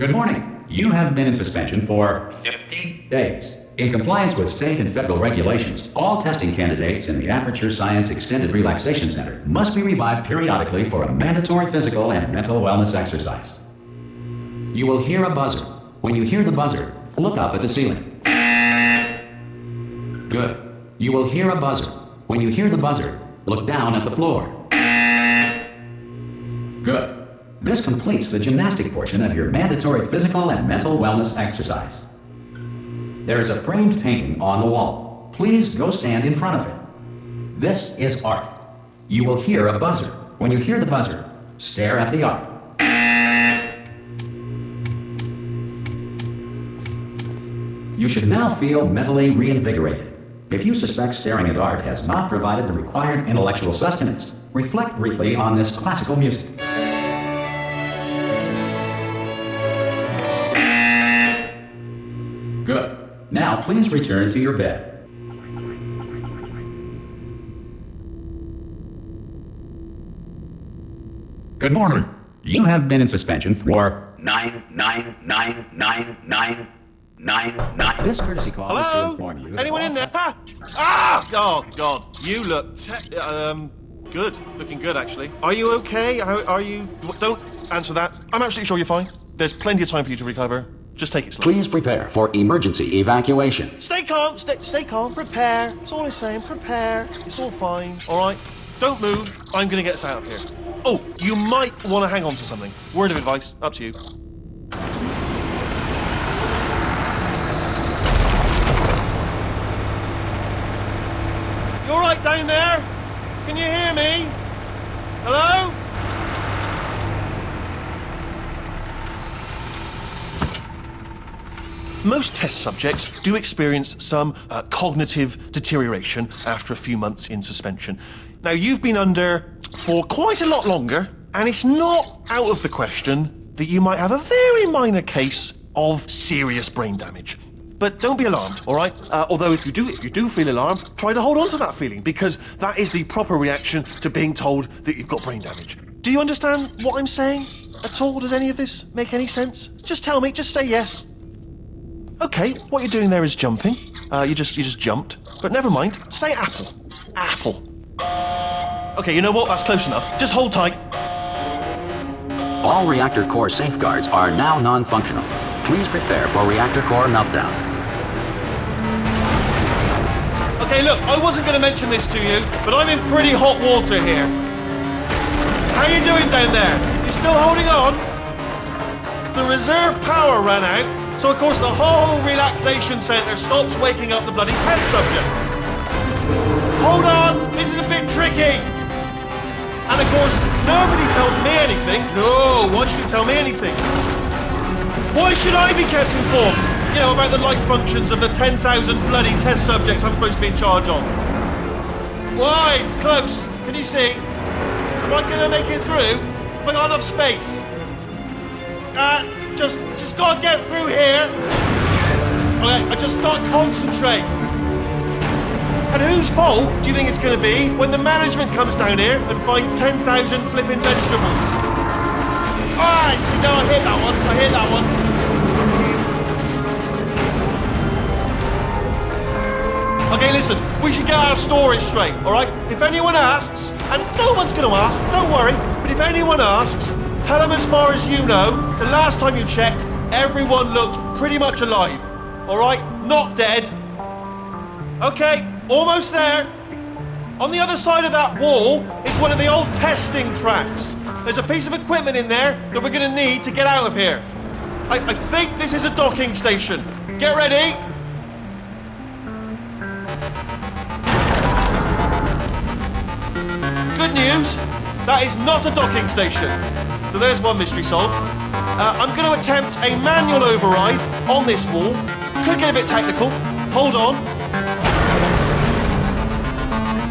Good morning. You have been in suspension for 50 days. In compliance with state and federal regulations, all testing candidates in the Aperture Science Extended Relaxation Center must be revived periodically for a mandatory physical and mental wellness exercise. You will hear a buzzer. When you hear the buzzer, look up at the ceiling. Good. You will hear a buzzer. When you hear the buzzer, look down at the floor. Good. This completes the gymnastic portion of your mandatory physical and mental wellness exercise. There is a framed painting on the wall. Please go stand in front of it. This is art. You will hear a buzzer. When you hear the buzzer, stare at the art. You should now feel mentally reinvigorated. If you suspect staring at art has not provided the required intellectual sustenance, reflect briefly on this classical music. Good. Now please return to your bed. Good morning. You have been in suspension for 9999999. This courtesy call is to inform you. Anyone in there? Ah! Oh God, you look good. Looking good, actually. Are you okay? Are you? Don't answer that. I'm absolutely sure you're fine. There's plenty of time for you to recover. Just take it slow. Please prepare for emergency evacuation. Stay calm. Stay calm. Prepare. That's all I'm saying. Prepare. It's all fine. All right. Don't move. I'm gonna get us out of here. Oh, you might want to hang on to something. Word of advice. Up to you. You all right down there? Can you hear me? Hello? Most test subjects do experience some cognitive deterioration after a few months in suspension. Now, you've been under for quite a lot longer, and it's not out of the question that you might have a very minor case of serious brain damage. But don't be alarmed, all right? Although if you do feel alarmed, try to hold on to that feeling, because that is the proper reaction to being told that you've got brain damage. Do you understand what I'm saying at all? Does any of this make any sense? Just tell me, just say yes. Okay, what you're doing there is jumping. You just jumped. But never mind. Say apple. Apple. Okay, you know what? That's close enough. Just hold tight. All reactor core safeguards are now non-functional. Please prepare for reactor core meltdown. Okay, look, I wasn't going to mention this to you, but I'm in pretty hot water here. How you doing down there? You still holding on? The reserve power ran out. So, of course, the whole relaxation centre stops waking up the bloody test subjects. Hold on, this is a bit tricky. And, of course, nobody tells me anything. No, why should you tell me anything? Why should I be kept informed? You know, about the life functions of the 10,000 bloody test subjects I'm supposed to be in charge of. Why? It's close. Can you see? Am I going to make it through? Have I got enough space? Just gotta get through here. Okay, I just gotta concentrate. And whose fault do you think it's gonna be when the management comes down here and finds 10,000 flipping vegetables? Alright, see, now I hit that one. Okay, listen, we should get our story straight, alright? If anyone asks, and no one's gonna ask, don't worry, but if anyone asks, tell them as far as you know, the last time you checked, everyone looked pretty much alive. All right? Not dead. Okay, almost there. On the other side of that wall is one of the old testing tracks. There's a piece of equipment in there that we're going to need to get out of here. I think this is a docking station. Get ready. Good news, that is not a docking station. So there's one mystery solved. I'm going to attempt a manual override on this wall. Could get a bit technical. Hold on.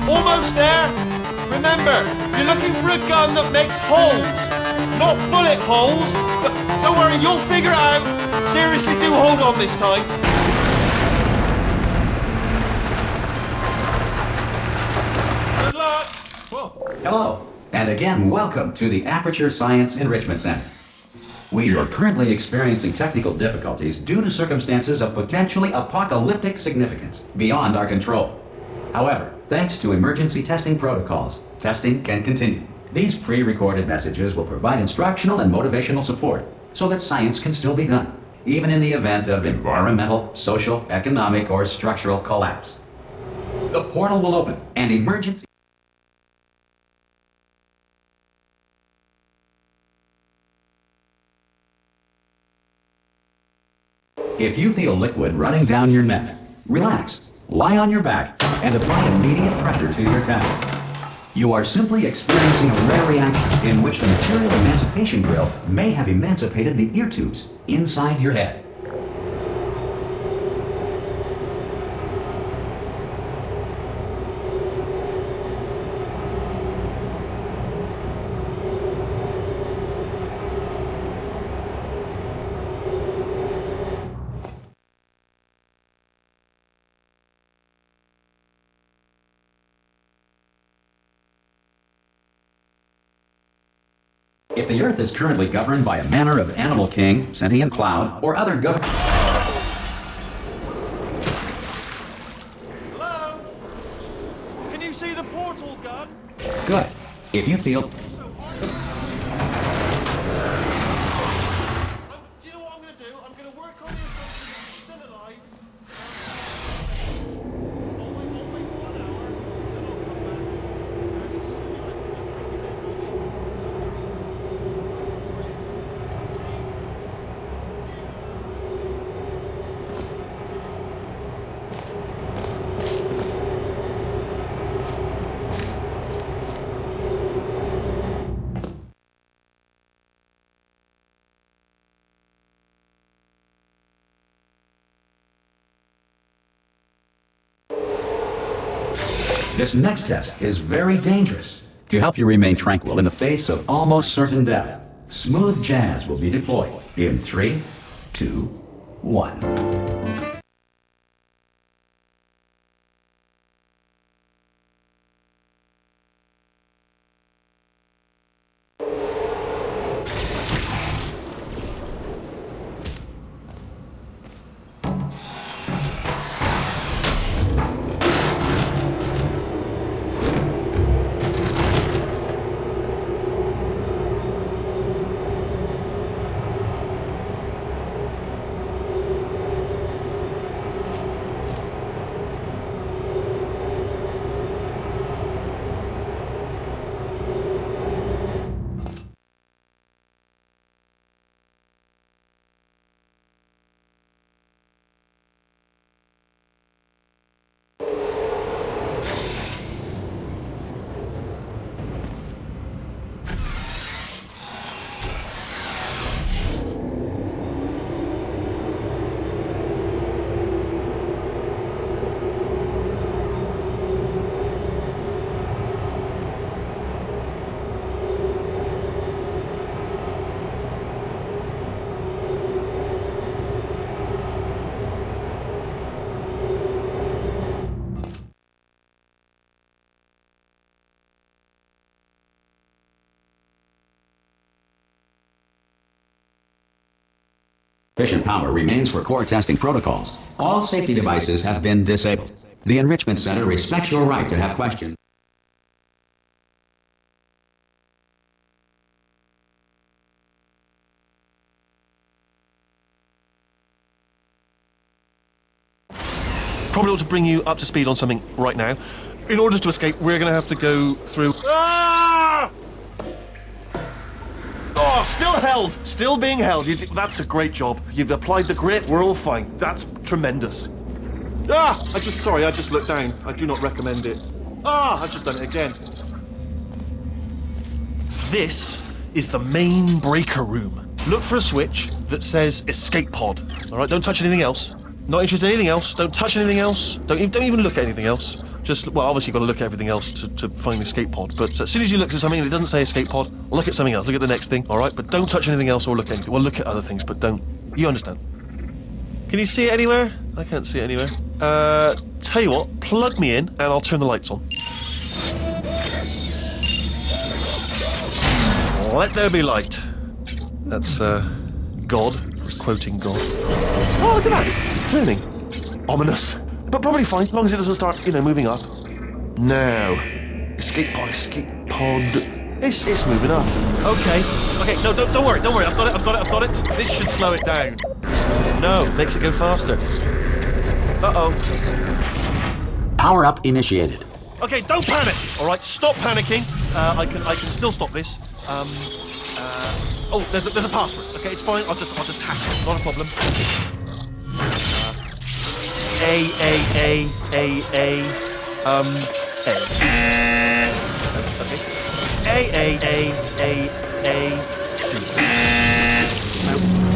Almost there. Remember, you're looking for a gun that makes holes. Not bullet holes, but don't worry, you'll figure it out. Seriously, do hold on this time. Good luck. Whoa. Hello, and again, welcome to the Aperture Science Enrichment Center. We are currently experiencing technical difficulties due to circumstances of potentially apocalyptic significance beyond our control. However, thanks to emergency testing protocols, testing can continue. These pre-recorded messages will provide instructional and motivational support so that science can still be done, even in the event of environmental, social, economic, or structural collapse. The portal will open and emergency... If you feel liquid running down your neck, relax, lie on your back, and apply immediate pressure to your temples. You are simply experiencing a rare reaction in which the material emancipation grill may have emancipated the ear tubes inside your head. If the Earth is currently governed by a manner of animal king, sentient cloud, or other government... Hello? Can you see the portal gun? Good. If you feel... Do you know what I'm going to do? I'm going to work on the assumption that you're still alive. I'll wait 1 hour, then I'll come back. And as soon as I can locate the dead body. This next test is very dangerous. To help you remain tranquil in the face of almost certain death, smooth jazz will be deployed in 3, 2, 1. Sufficient power remains for core testing protocols. All safety devices have been disabled. The Enrichment Center respects your right to have questions. Probably ought to bring you up to speed on something right now. In order to escape, we're going to have to go through... Ah! Oh, still held! Still being held. That's a great job. You've applied the grit. We're all fine. That's tremendous. Ah! I just looked down. I do not recommend it. Ah! I've just done it again. This is the main breaker room. Look for a switch that says escape pod. All right, don't touch anything else. Not interested in anything else. Don't touch anything else. Don't even look at anything else. Just, well, obviously you've got to look at everything else to find the escape pod. But as soon as you look at something that doesn't say escape pod, look at something else. Look at the next thing, all right? But don't touch anything else or look at anything. Well, look at other things, but don't. You understand? Can you see it anywhere? I can't see it anywhere. Tell you what, plug me in and I'll turn the lights on. Let there be light. That's, God. He's quoting God. Oh, look at that! It's turning. Ominous. But probably fine, as long as it doesn't start, moving up. Now. Escape pod. It's moving up. Okay, no, don't worry. I've got it. This should slow it down. No, makes it go faster. Uh-oh. Power up initiated. Okay, don't panic. All right, stop panicking. I can still stop this. Oh, there's a password. Okay, it's fine. I'll just hack it. Not a problem. A. Okay. A. C.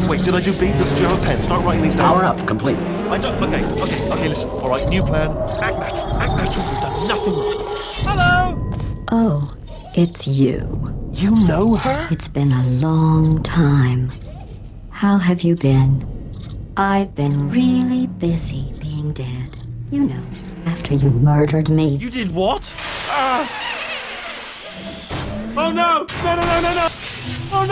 Wait, did I do B? Do you have a pen? Start writing these down. Power up complete. I don't. Okay. Listen. All right, new plan. Act natural. You've done nothing wrong. Hello. Oh, it's you. You know her? It's been a long time. How have you been? I've been really busy being dead. After you murdered me. You did what? Oh no! No! Oh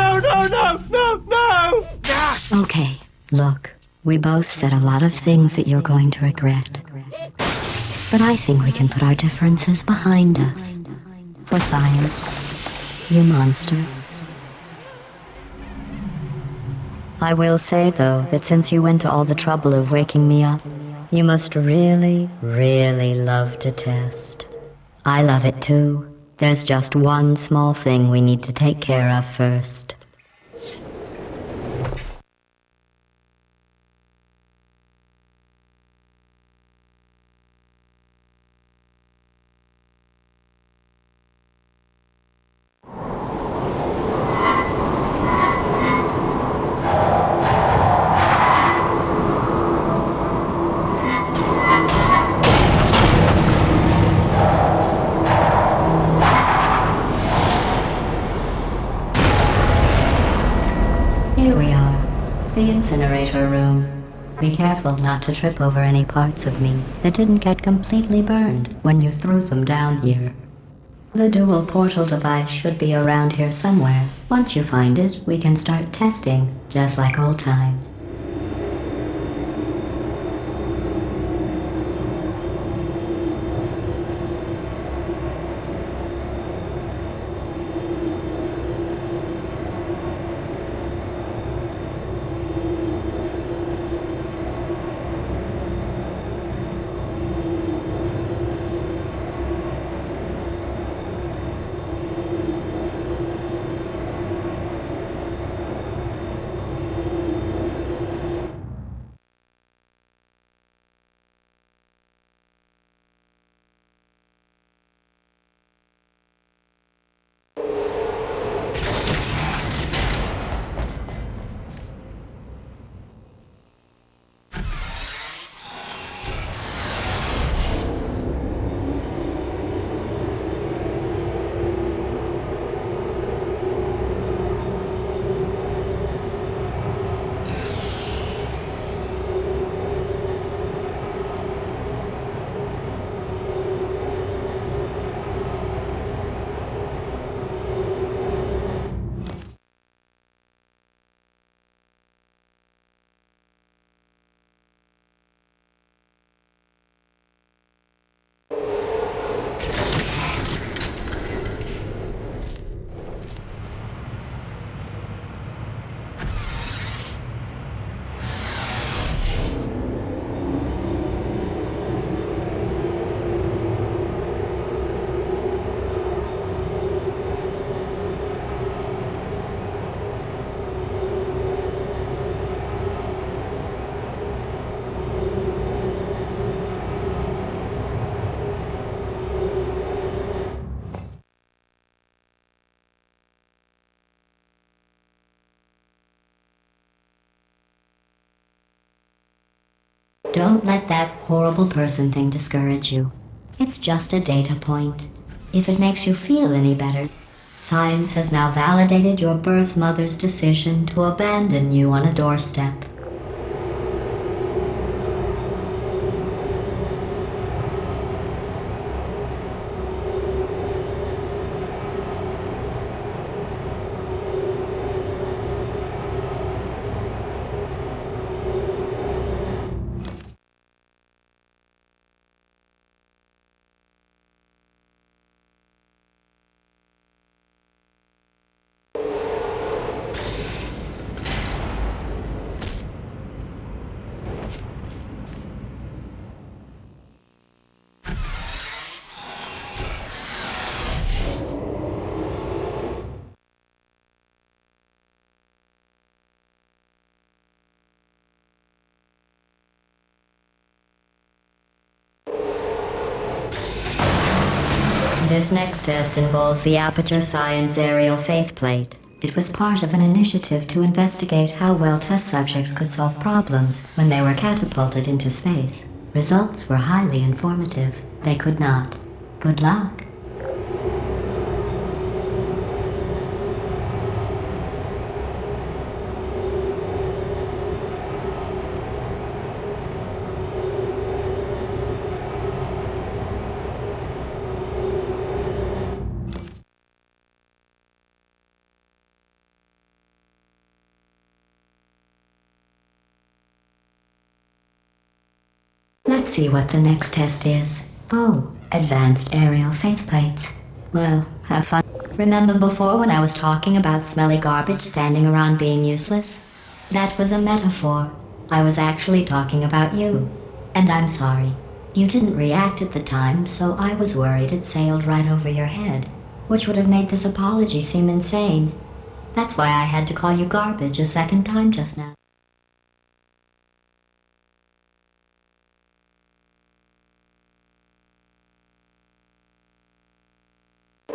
no! Okay, look. We both said a lot of things that you're going to regret. But I think we can put our differences behind us. For science. You monster. I will say, though, that since you went to all the trouble of waking me up, you must really, really love to test. I love it too. There's just one small thing we need to take care of first. Here we are, the incinerator room. Be careful not to trip over any parts of me that didn't get completely burned when you threw them down here. The dual portal device should be around here somewhere. Once you find it, we can start testing, just like old times. Don't let that horrible person thing discourage you. It's just a data point. If it makes you feel any better, science has now validated your birth mother's decision to abandon you on a doorstep. This next test involves the Aperture Science Aerial Faceplate. It was part of an initiative to investigate how well test subjects could solve problems when they were catapulted into space. Results were highly informative. They could not. Good luck. Let's see what the next test is. Oh, advanced aerial faceplates. Well, have fun. Remember before when I was talking about smelly garbage standing around being useless? That was a metaphor. I was actually talking about you. And I'm sorry. You didn't react at the time, so I was worried it sailed right over your head, which would have made this apology seem insane. That's why I had to call you garbage a second time just now.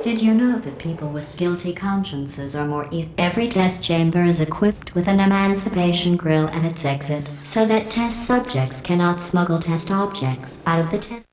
Did you know that people with guilty consciences are more easy? Every test chamber is equipped with an emancipation grill at its exit, so that test subjects cannot smuggle test objects out of the test.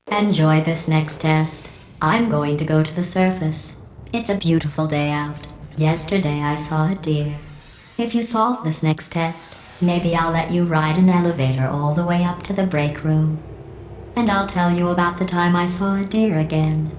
Enjoy this next test. I'm going to go to the surface. It's a beautiful day out. Yesterday I saw a deer. If you solve this next test, maybe I'll let you ride an elevator all the way up to the break room. And I'll tell you about the time I saw a deer again.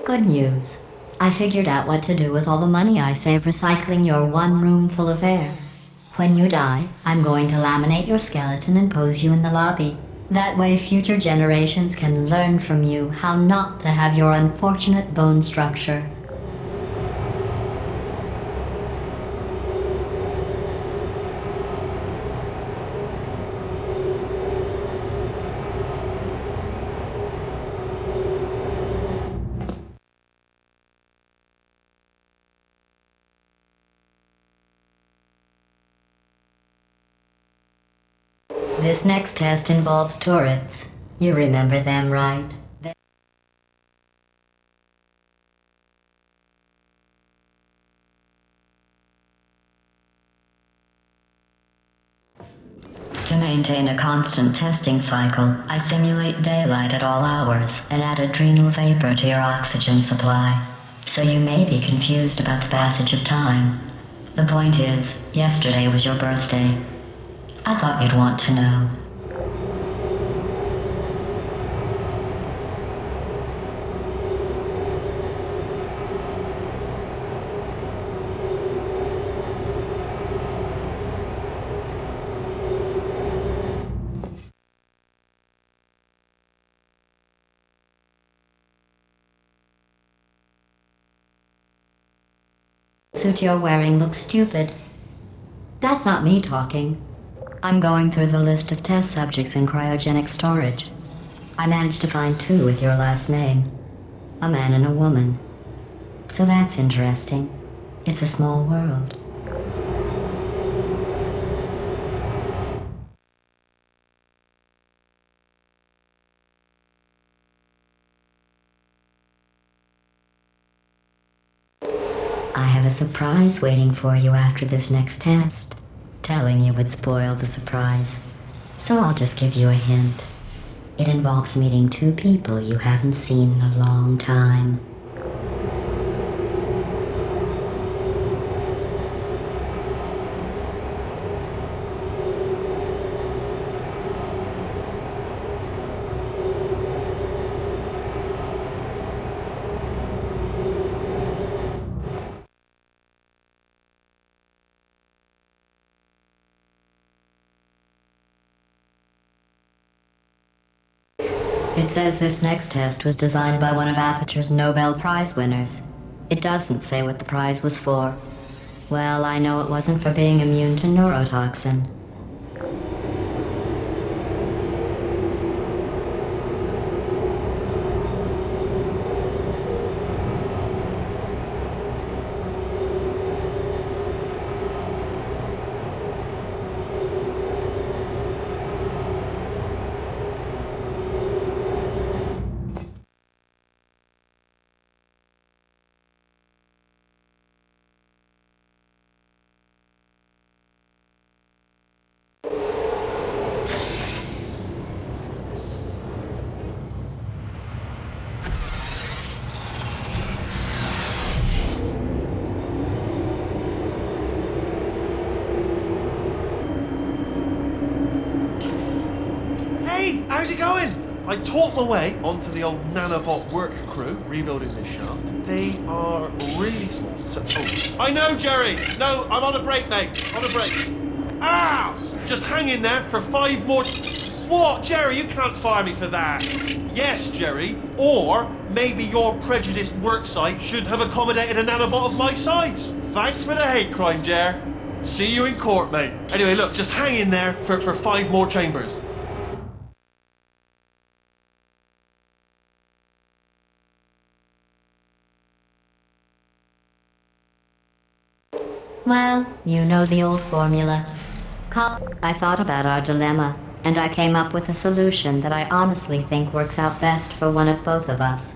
Good news. I figured out what to do with all the money I save recycling your one room full of air. When you die, I'm going to laminate your skeleton and pose you in the lobby. That way future generations can learn from you how not to have your unfortunate bone structure. This next test involves turrets. You remember them, right? To maintain a constant testing cycle, I simulate daylight at all hours and add adrenal vapor to your oxygen supply. So you may be confused about the passage of time. The point is, yesterday was your birthday. I thought you'd want to know. The suit you're wearing looks stupid. That's not me talking. I'm going through the list of test subjects in cryogenic storage. I managed to find 2 with your last name. A man and a woman. So that's interesting. It's a small world. I have a surprise waiting for you after this next test. Telling you would spoil the surprise. So I'll just give you a hint. It involves meeting 2 people you haven't seen in a long time. It says this next test was designed by one of Aperture's Nobel Prize winners. It doesn't say what the prize was for. Well, I know it wasn't for being immune to neurotoxin. Hey, how's it going? I talked my way onto the old nanobot work crew rebuilding this shaft. They are really small. So, I know, Jerry! No, I'm on a break, mate. On a break. Ah! Just hang in there for 5 more... What? Jerry, you can't fire me for that. Yes, Jerry. Or maybe your prejudiced worksite should have accommodated a nanobot of my size. Thanks for the hate crime, Jer. See you in court, mate. Anyway, look, just hang in there for 5 more chambers. Well, you know the old formula. I thought about our dilemma, and I came up with a solution that I honestly think works out best for one of both of us.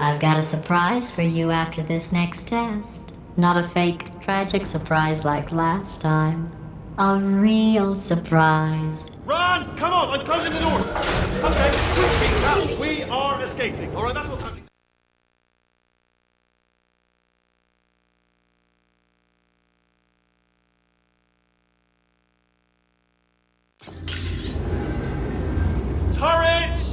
I've got a surprise for you after this next test. Not a fake, tragic surprise like last time. A real surprise. Run! Come on, I'm closing the door. Okay, we are escaping. All right, that's what's happening. Turret!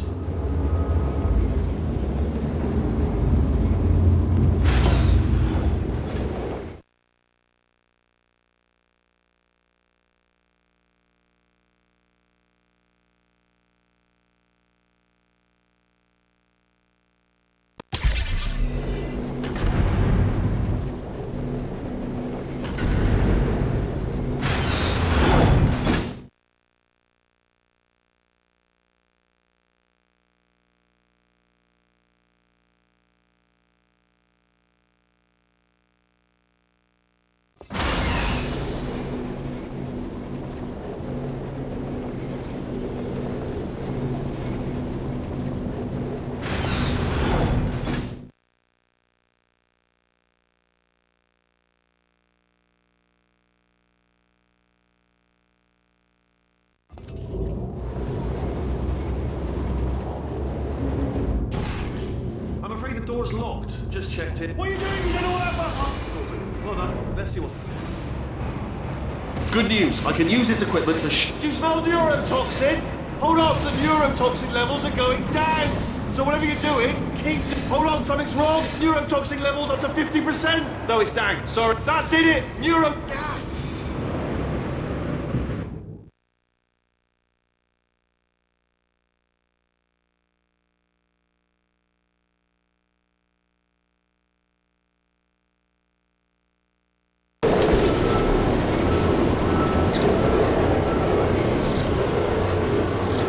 door's locked. Just checked it. What are you doing? You did all that for... Oh, door's open. Well done. Let's see what's in here. Good news. I can use this equipment to Do you smell neurotoxin? Hold on, the neurotoxin levels are going down. So whatever you're doing, Hold on, something's wrong. Neurotoxin levels up to 50%. No, it's down. Sorry. That did it.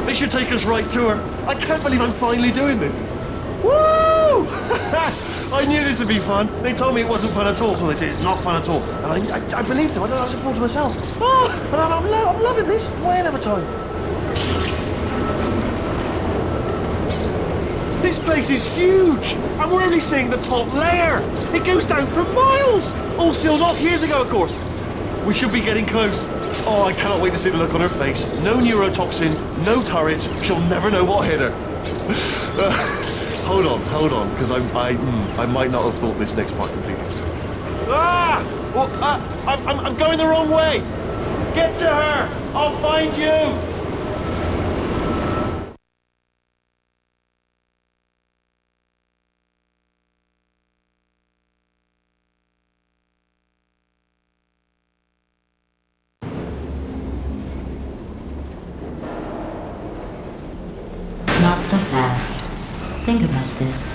This should take us right to her. I can't believe I'm finally doing this. Woo! I knew this would be fun. They told me it wasn't fun at all, so they said it's not fun at all. And I believed them. I don't know, I was looking forward to myself. Oh, and I'm loving this. Way of a time. This place is huge, and we're only seeing the top layer. It goes down for miles. All sealed off years ago, of course. We should be getting close. Oh, I cannot wait to see the look on her face. No neurotoxin, no turrets. She'll never know what hit her. Hold on, because I might not have thought this next part completely. I'm going the wrong way. Get to her. I'll find you. Not so fast. Think about this.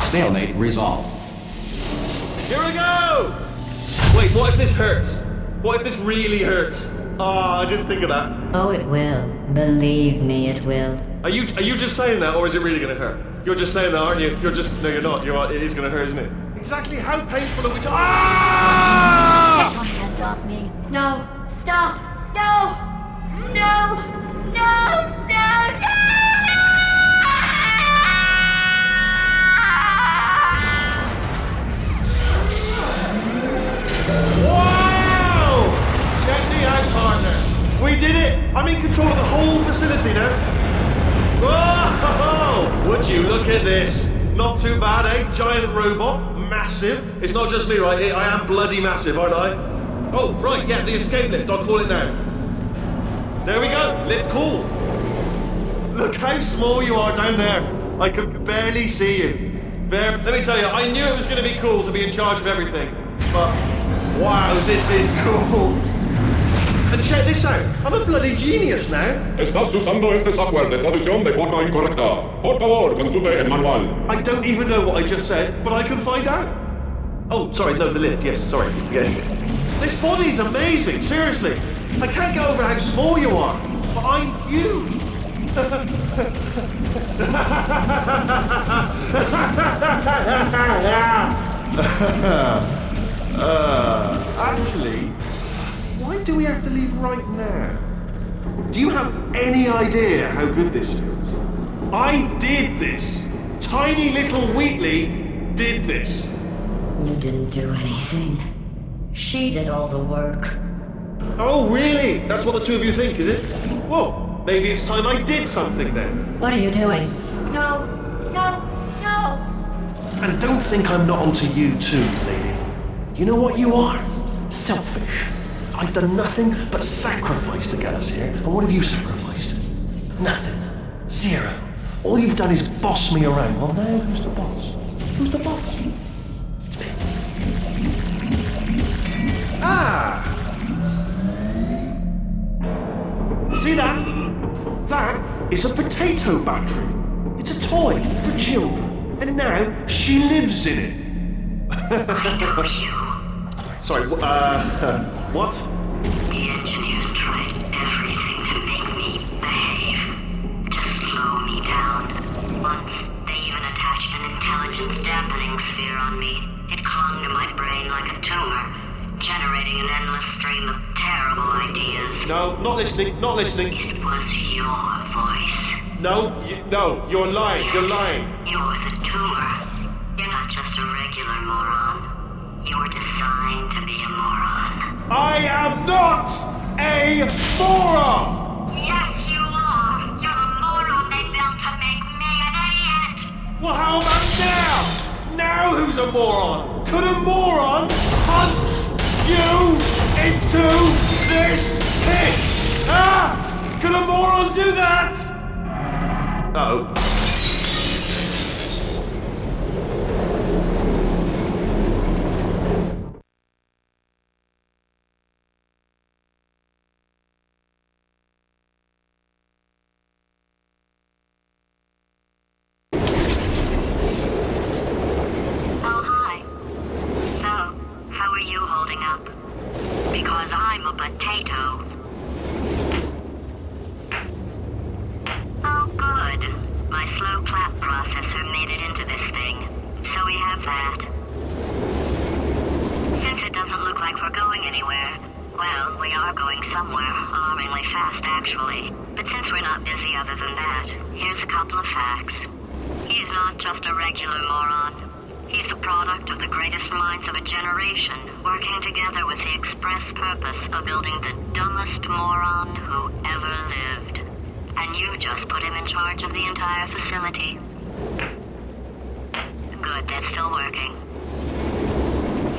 Stalemate resolved. Here we go! Wait, what if this hurts? What if this really hurts? I didn't think of that. Oh, it will. Believe me, it will. Are you just saying that, or is it really going to hurt? You're just saying that, aren't you? No, you're not. It is going to hurt, isn't it? Exactly how painful are we talking? Get your hands off me. No. Stop. No. No. No. No. No. Wow! Check me out, partner. We did it! I'm in control of the whole facility now. Whoa! Would you look at this? Not too bad, eh? Giant robot, massive. It's not just me, right? I am bloody massive, aren't I? Oh, right, yeah, the escape lift. I'll call it now. There we go. Lift cool. Look how small you are down there. I could barely see you. There. Let me tell you, I knew it was going to be cool to be in charge of everything. But, wow, this is cool. And check this out. I'm a bloody genius now. Estás usando este software de traducción de forma incorrecta. Por favor, consulte el manual. I don't even know what I just said, but I can find out. Oh, sorry, no, the lift. Yes, sorry. Yeah. This body's amazing, seriously. I can't get over how small you are, but I'm huge. Actually, why do we have to leave right now? Do you have any idea how good this feels? I did this. Tiny little Wheatley did this. You didn't do anything. She did all the work. Oh, really? That's what the two of you think, is it? Well, maybe it's time I did something then. What are you doing? No. No. No. And don't think I'm not onto you too, lady. You know what you are? Selfish. I've done nothing but sacrifice to get us here. And what have you sacrificed? Nothing. Zero. All you've done is boss me around. Well, now who's the boss? Who's the boss? It's me. Ah! See that? That is a potato battery. It's a toy for children. And now she lives in it. I know you. Sorry, what? The engineers tried everything to make me behave, to slow me down. Once, they even attached an intelligence dampening sphere on me. It clung to my brain like a tumor, generating an endless stream of terrible ideas. No, not listening. It was your voice. No, you're lying, Yes, you're lying. You're the tumor. You're not just a regular moron. You were designed to be a moron. I am not a moron! Yes, you are! You're the moron they built to make me an idiot! Well, how about now? who's a moron? Could a moron punch you into this pit? Ah! Could a moron do that? Oh. Because I'm a potato. Oh, good. My slow clap processor made it into this thing. So we have that. Since it doesn't look like we're going anywhere, well, we are going somewhere, alarmingly fast actually. But since we're not busy other than that, here's a couple of facts. He's not just a regular moron. He's the product of the greatest minds of a generation, working together with the express purpose of building the dumbest moron who ever lived. And you just put him in charge of the entire facility. Good, that's still working.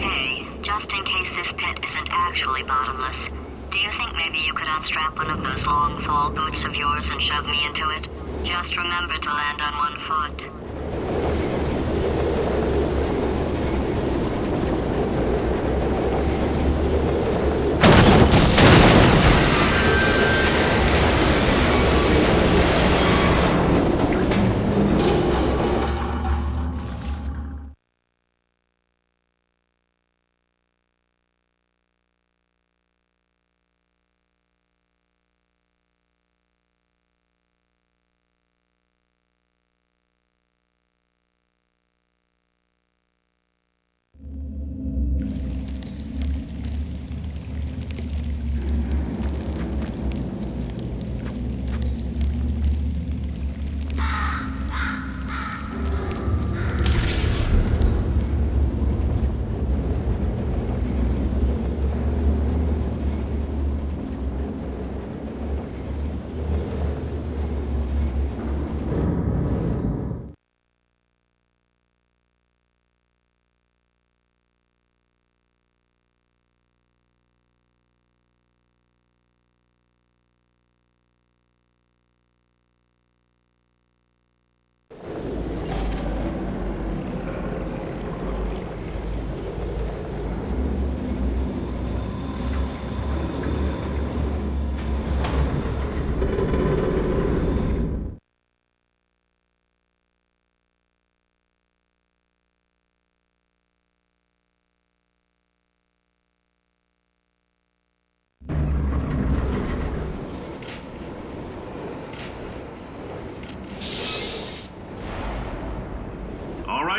Hey, just in case this pit isn't actually bottomless, do you think maybe you could unstrap one of those long fall boots of yours and shove me into it? Just remember to land on one foot.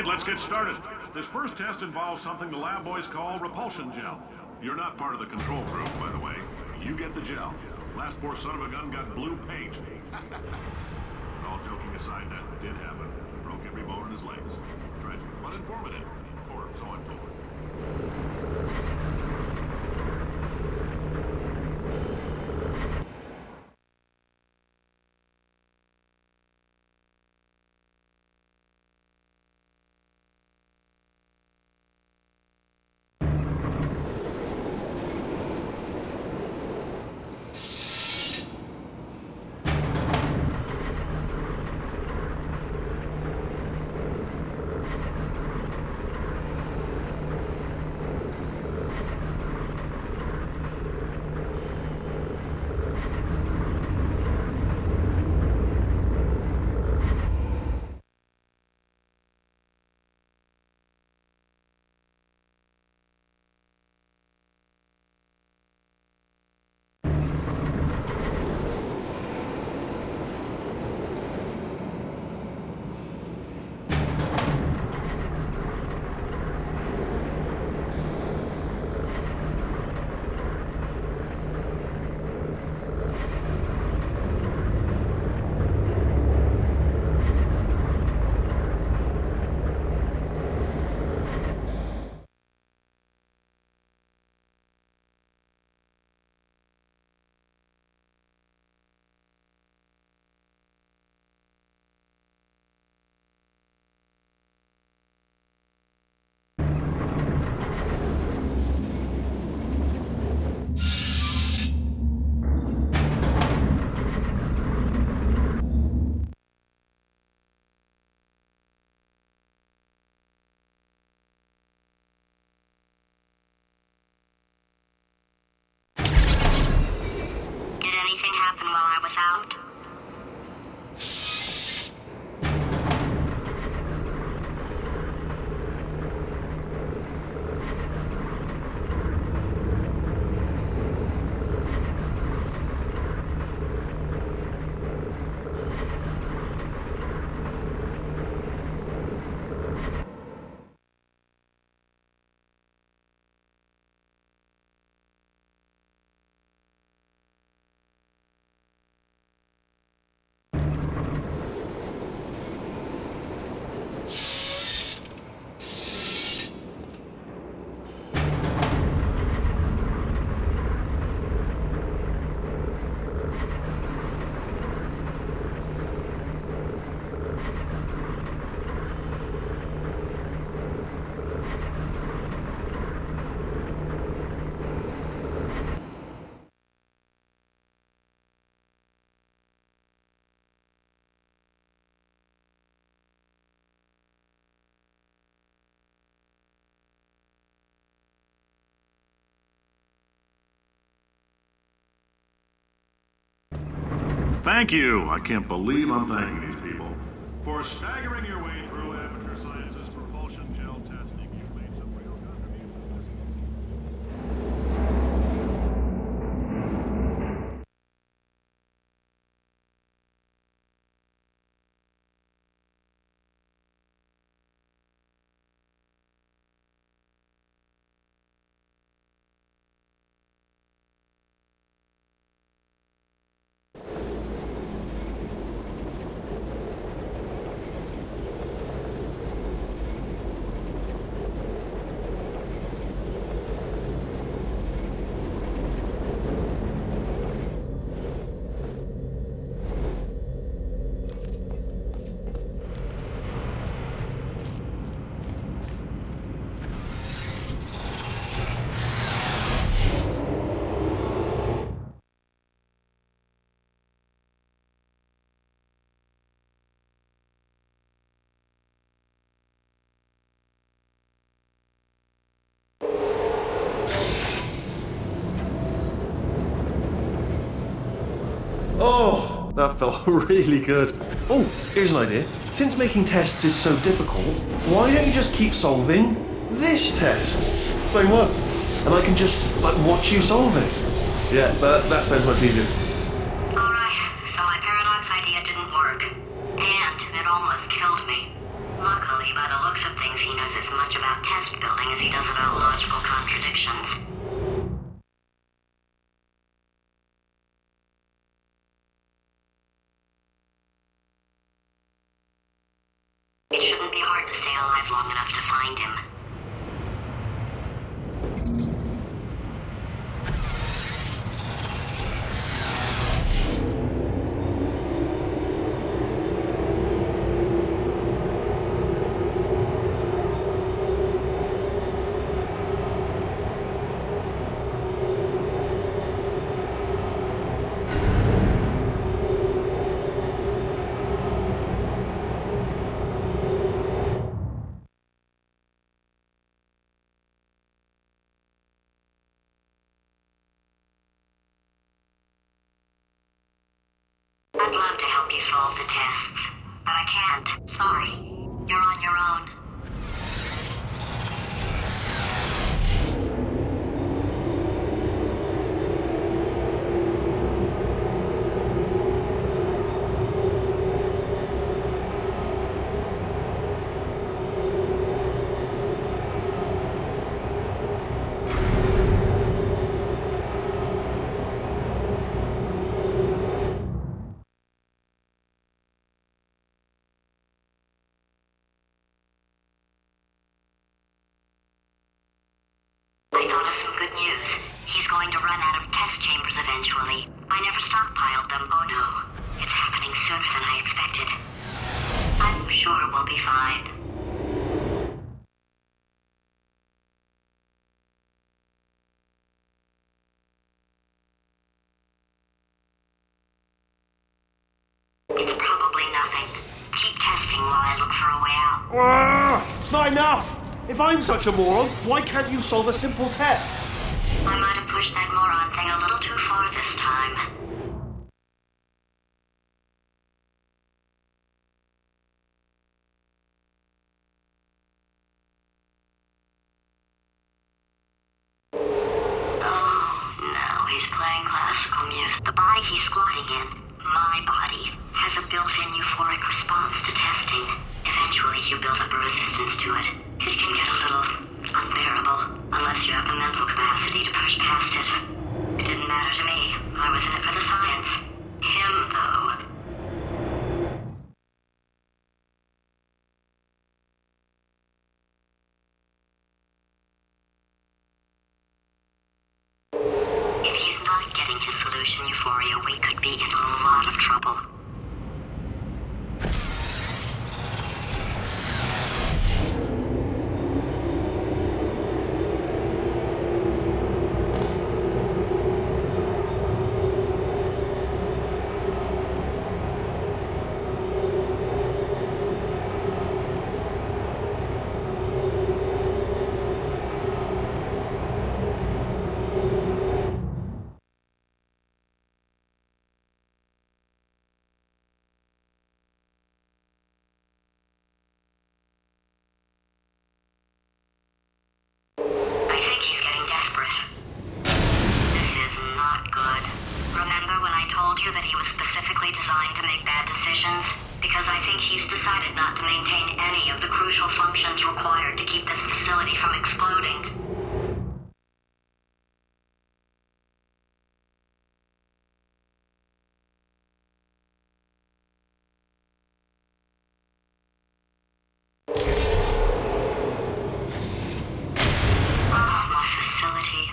Let's get started. This first test involves something the lab boys call repulsion gel. You're not part of the control group, by the way. You get the gel. Last poor son of a gun got blue paint. All joking aside, that did happen. Broke every bone in his legs. Tragic, but informative. Or so I'm told. us out? Thank you. I can't believe I'm thanking these people. For staggering your way through amateur science's propulsion gel testing, you've made some real contributions. Oh, that felt really good. Oh, here's an idea. Since making tests is so difficult, why don't you just keep solving this test? Same one. And I can just, watch you solve it. Yeah, that sounds much easier. Alright, so my paradox idea didn't work. And it almost killed me. Luckily, by the looks of things, he knows as much about test building as he does about logical contradictions. It shouldn't be hard to stay alive long enough to find him. I'd love to help you solve the tests, but I can't. Sorry. You're on your own. I thought of some good news. He's going to run out of test chambers eventually. I never stockpiled them, oh no. It's happening sooner than I expected. I'm sure we'll be fine. It's probably nothing. Keep testing while I look for a way out. It's not enough! If I'm such a moron, why can't you solve a simple test? I might have pushed that moron thing a little too far this time. has a built-in euphoric response to testing. Eventually, you build up a resistance to it. It can get a little unbearable, unless you have the mental capacity to push past it. It didn't matter to me. I was in it for the science. Him, though. If he's not getting his solution euphoria, we could be in a lot of trouble. I think he's getting desperate. This is not good. Remember when I told you that he was specifically designed to make bad decisions? Because I think he's decided not to maintain any of the crucial functions required to keep this facility from exploding. Facility.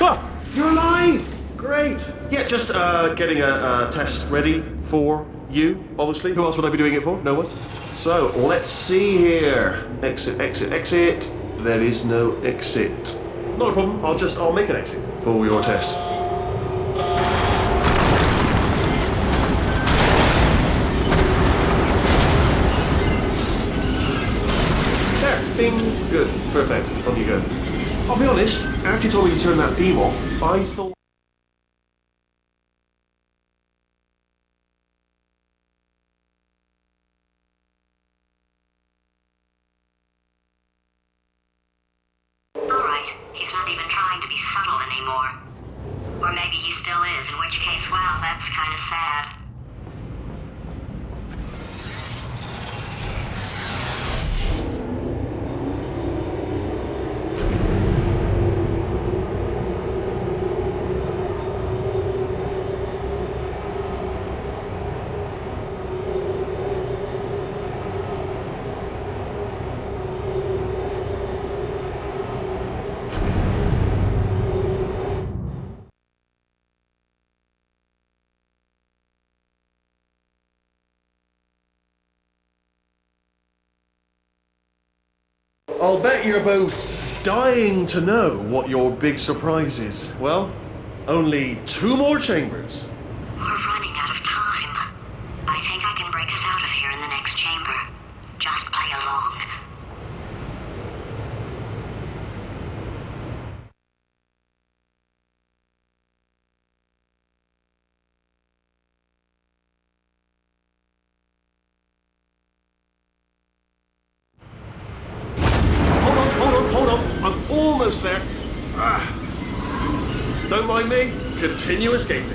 Ah! You're alive! Great! Yeah, just getting a test ready for you, obviously. Who else would I be doing it for? No one? So, let's see here. Exit, exit, exit. There is no exit. Not a problem. I'll make an exit for your test. There. Bing. Good. Perfect. On you go. I'll be honest, after you told me to turn that beam off, I thought... Alright, he's not even trying to be subtle anymore. Or maybe he still is, in which case, wow, that's kind of sad. I'll bet you're both dying to know what your big surprise is. Well, only 2 more chambers. We're running out of time. I think I can break us out of here in the next chamber. Just play along. Hold on. I'm almost there. Don't mind me. Continue escaping.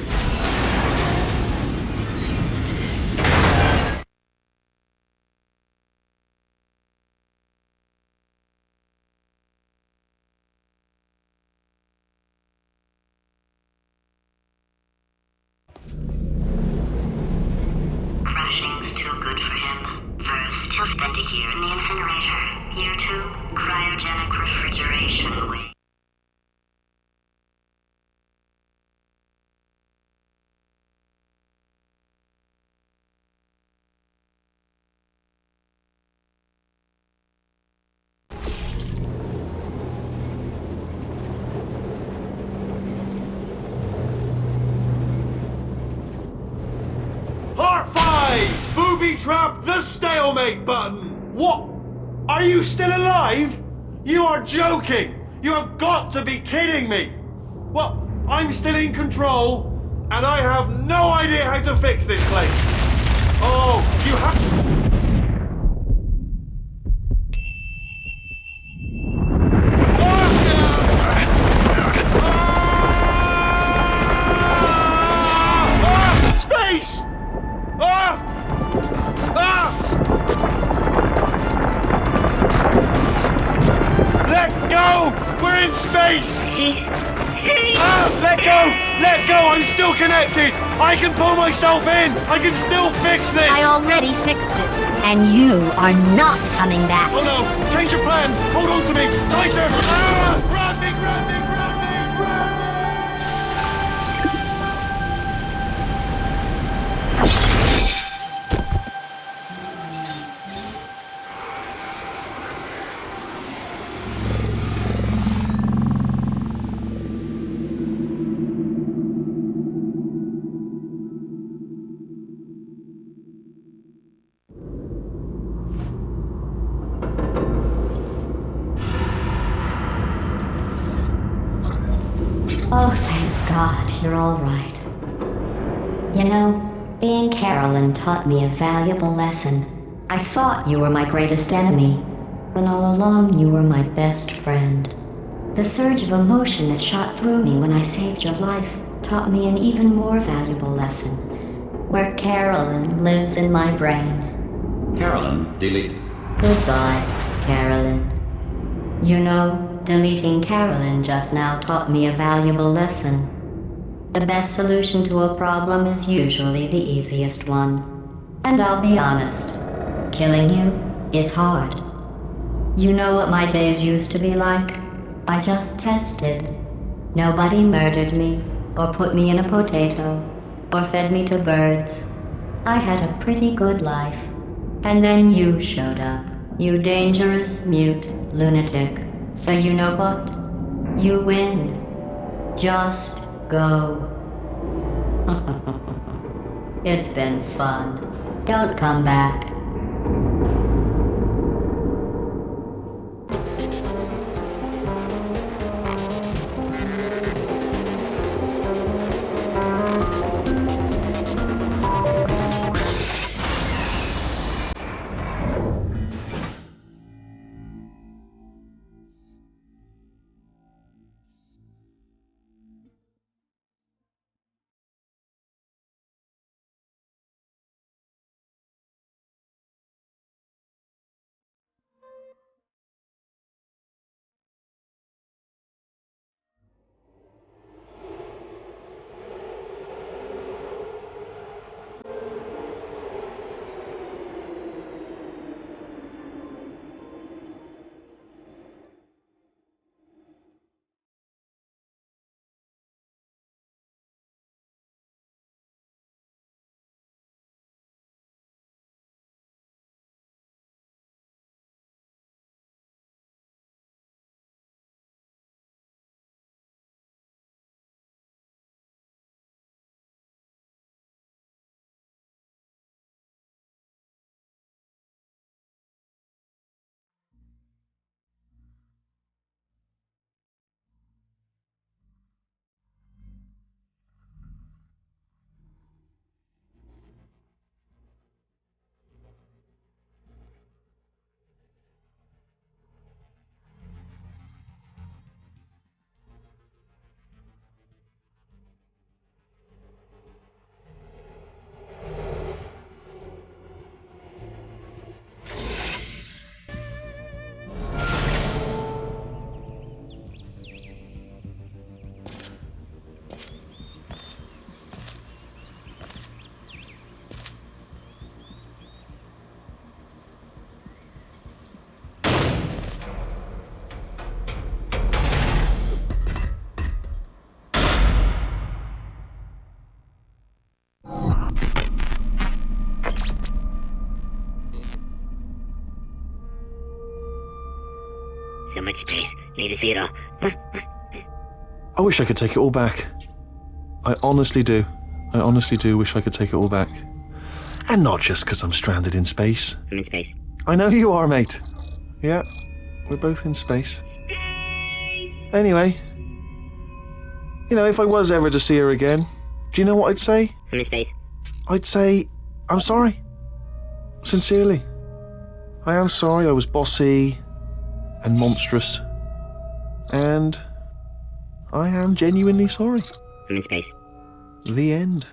Crashing's too good for him. First, he'll spend a year in the incinerator. Year 2, cryogenic refrigeration wing. Part 5! Booby trap the stalemate button! What? Are you still alive? You are joking! You have got to be kidding me! Well, I'm still in control, and I have no idea how to fix this place. Oh, you have... Let go! Let go! I'm still connected! I can pull myself in! I can still fix this! I already fixed it. And you are not coming back. Oh no! Change your plans! Hold on to me! Tighter! Ah! Grab me! Grab me! Grab me! Grab me! Oh, thank God, you're all right. You know, being Carolyn taught me a valuable lesson. I thought you were my greatest enemy, when all along you were my best friend. The surge of emotion that shot through me when I saved your life taught me an even more valuable lesson, where Carolyn lives in my brain. Carolyn, deleted. Goodbye, Carolyn. You know, deleting Carolyn just now taught me a valuable lesson. The best solution to a problem is usually the easiest one. And I'll be honest, killing you is hard. You know what my days used to be like? I just tested. Nobody murdered me, or put me in a potato, or fed me to birds. I had a pretty good life. And then you showed up. You dangerous, mute lunatic. So you know what? You win. Just go. It's been fun. Don't come back. So much space. Need to see it all. I wish I could take it all back. I honestly do. I honestly do wish I could take it all back. And not just because I'm stranded in space. I'm in space. I know you are, mate. Yeah, we're both in space. Anyway, you know, if I was ever to see her again, do you know what I'd say? I'm in space. I'd say, I'm sorry. Sincerely. I am sorry I was bossy and monstrous. And I am genuinely sorry. I'm in space. The end.